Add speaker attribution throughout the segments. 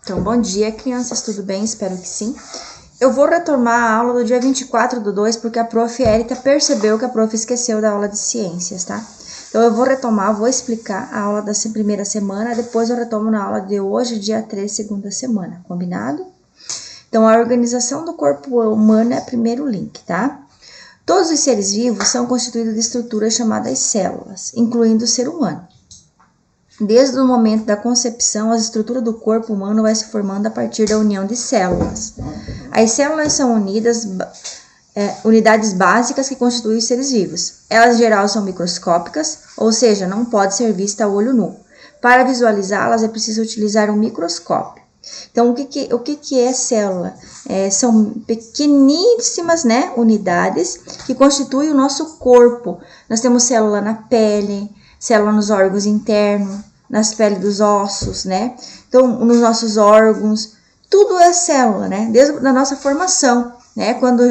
Speaker 1: Então, bom dia, crianças, tudo bem? Espero que sim. Eu vou retomar a aula do dia 24/2, porque a prof. Érica percebeu que a prof. esqueceu da aula de ciências, tá? Então, eu vou retomar, vou explicar a aula da primeira semana, depois eu retomo na aula de hoje, dia 3, segunda semana, combinado? Então, a organização do corpo humano é o primeiro link, tá? Todos os seres vivos são constituídos de estruturas chamadas células, incluindo o ser humano. Desde o momento da concepção, a estrutura do corpo humano vai se formando a partir da união de células. As células são unidades básicas que constituem os seres vivos. Elas, em geral, são microscópicas, ou seja, não pode ser vista a olho nu. Para visualizá-las, é preciso utilizar um microscópio. Então, o que é célula? São pequeníssimas, unidades que constituem o nosso corpo. Nós temos célula na pele, célula nos órgãos internos, nas peles dos ossos, Então, nos nossos órgãos, tudo é célula, Desde a nossa formação, Quando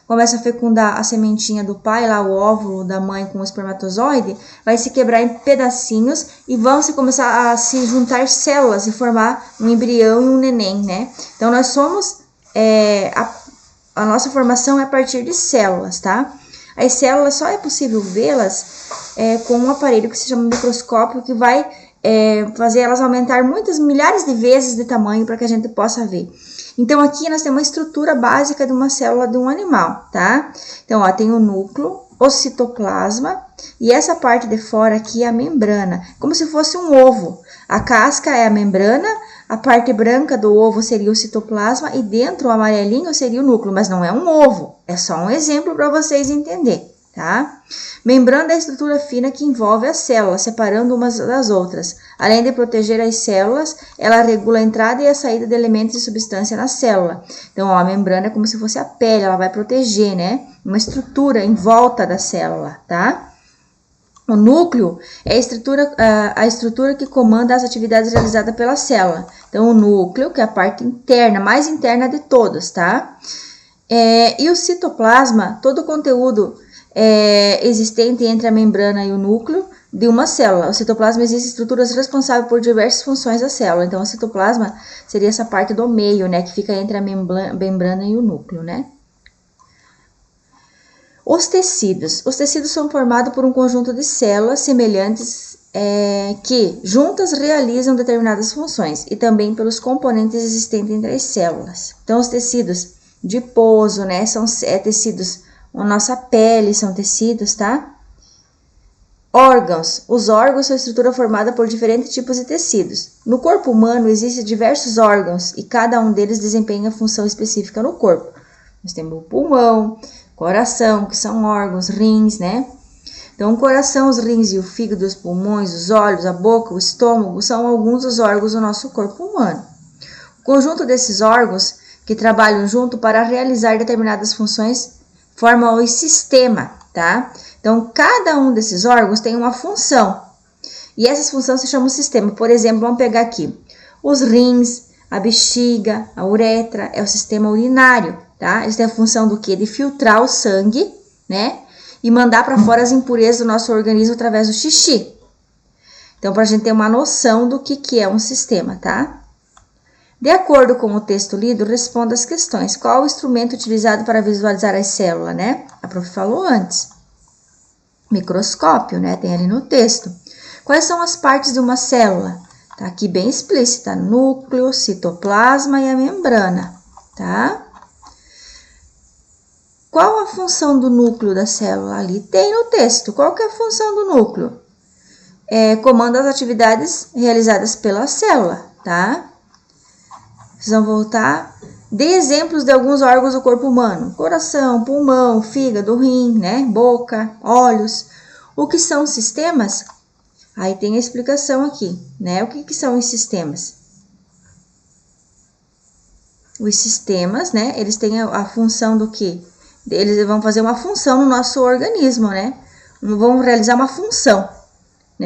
Speaker 1: começa a fecundar a sementinha do pai, lá o óvulo da mãe com o espermatozoide, vai se quebrar em pedacinhos e vão começar a se juntar células e formar um embrião e um neném, Então, nós somos, a nossa formação é a partir de células, tá? As células só é possível vê-las com um aparelho que se chama microscópio, que vai fazer elas aumentar muitas milhares de vezes de tamanho para que a gente possa ver. Então, aqui nós temos uma estrutura básica de uma célula de um animal, tá? Então, tem o núcleo, o citoplasma, e essa parte de fora aqui é a membrana, como se fosse um ovo. A casca é a membrana, a parte branca do ovo seria o citoplasma e dentro o amarelinho seria o núcleo, mas não é um ovo, é só um exemplo para vocês entenderem, tá? Membrana é a estrutura fina que envolve as células, separando umas das outras. Além de proteger as células, ela regula a entrada e a saída de elementos e substância na célula. Então, a membrana é como se fosse a pele, ela vai proteger, Uma estrutura em volta da célula, tá? O núcleo é a estrutura que comanda as atividades realizadas pela célula. Então, o núcleo, que é a parte interna, mais interna de todas, tá? E o citoplasma, todo o conteúdo existente entre a membrana e o núcleo de uma célula. O citoplasma existe estruturas responsáveis por diversas funções da célula. Então, o citoplasma seria essa parte do meio, que fica entre a membrana e o núcleo, Os tecidos. Os tecidos são formados por um conjunto de células semelhantes que juntas realizam determinadas funções e também pelos componentes existentes entre as células. Então, os tecidos adiposo, são tecidos, a nossa pele são tecidos, tá? Órgãos. Os órgãos são estrutura formada por diferentes tipos de tecidos. No corpo humano existem diversos órgãos e cada um deles desempenha função específica no corpo. Nós temos o pulmão, coração, que são órgãos, rins, Então, o coração, os rins e o fígado, os pulmões, os olhos, a boca, o estômago são alguns dos órgãos do nosso corpo humano. O conjunto desses órgãos que trabalham junto para realizar determinadas funções forma o sistema, tá? Então, cada um desses órgãos tem uma função. E essas funções se chamam sistema. Por exemplo, vamos pegar aqui. Os rins, a bexiga, a uretra, é o sistema urinário, tá? Eles têm a função do quê? De filtrar o sangue, E mandar para fora as impurezas do nosso organismo através do xixi. Então, para a gente ter uma noção do que é um sistema, tá? De acordo com o texto lido, responda as questões. Qual o instrumento utilizado para visualizar as células, A prof falou antes. Microscópio, Tem ali no texto. Quais são as partes de uma célula? Tá aqui bem explícita. Núcleo, citoplasma e a membrana, tá? Qual a função do núcleo da célula? Ali tem no texto. Qual que é a função do núcleo? Comanda as atividades realizadas pela célula, tá? Vocês vão voltar. Dê exemplos de alguns órgãos do corpo humano. Coração, pulmão, fígado, rim, boca, olhos. O que são sistemas? Aí tem a explicação aqui, O que são os sistemas? Os sistemas, eles têm a função do quê? Eles vão fazer uma função no nosso organismo, Vão realizar uma função.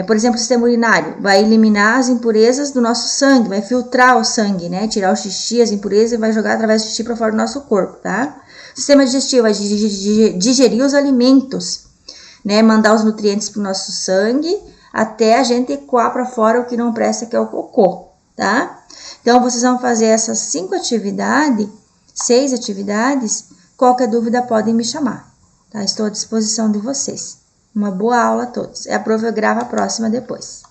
Speaker 1: Por exemplo, o sistema urinário vai eliminar as impurezas do nosso sangue, vai filtrar o sangue, tirar o xixi, as impurezas e vai jogar através do xixi para fora do nosso corpo, tá? O sistema digestivo vai digerir os alimentos, mandar os nutrientes para o nosso sangue até a gente ecoar para fora o que não presta, que é o cocô, tá? Então, vocês vão fazer essas 6 atividades. Qualquer dúvida podem me chamar, tá? Estou à disposição de vocês. Uma boa aula a todos. A prova eu gravo a próxima depois.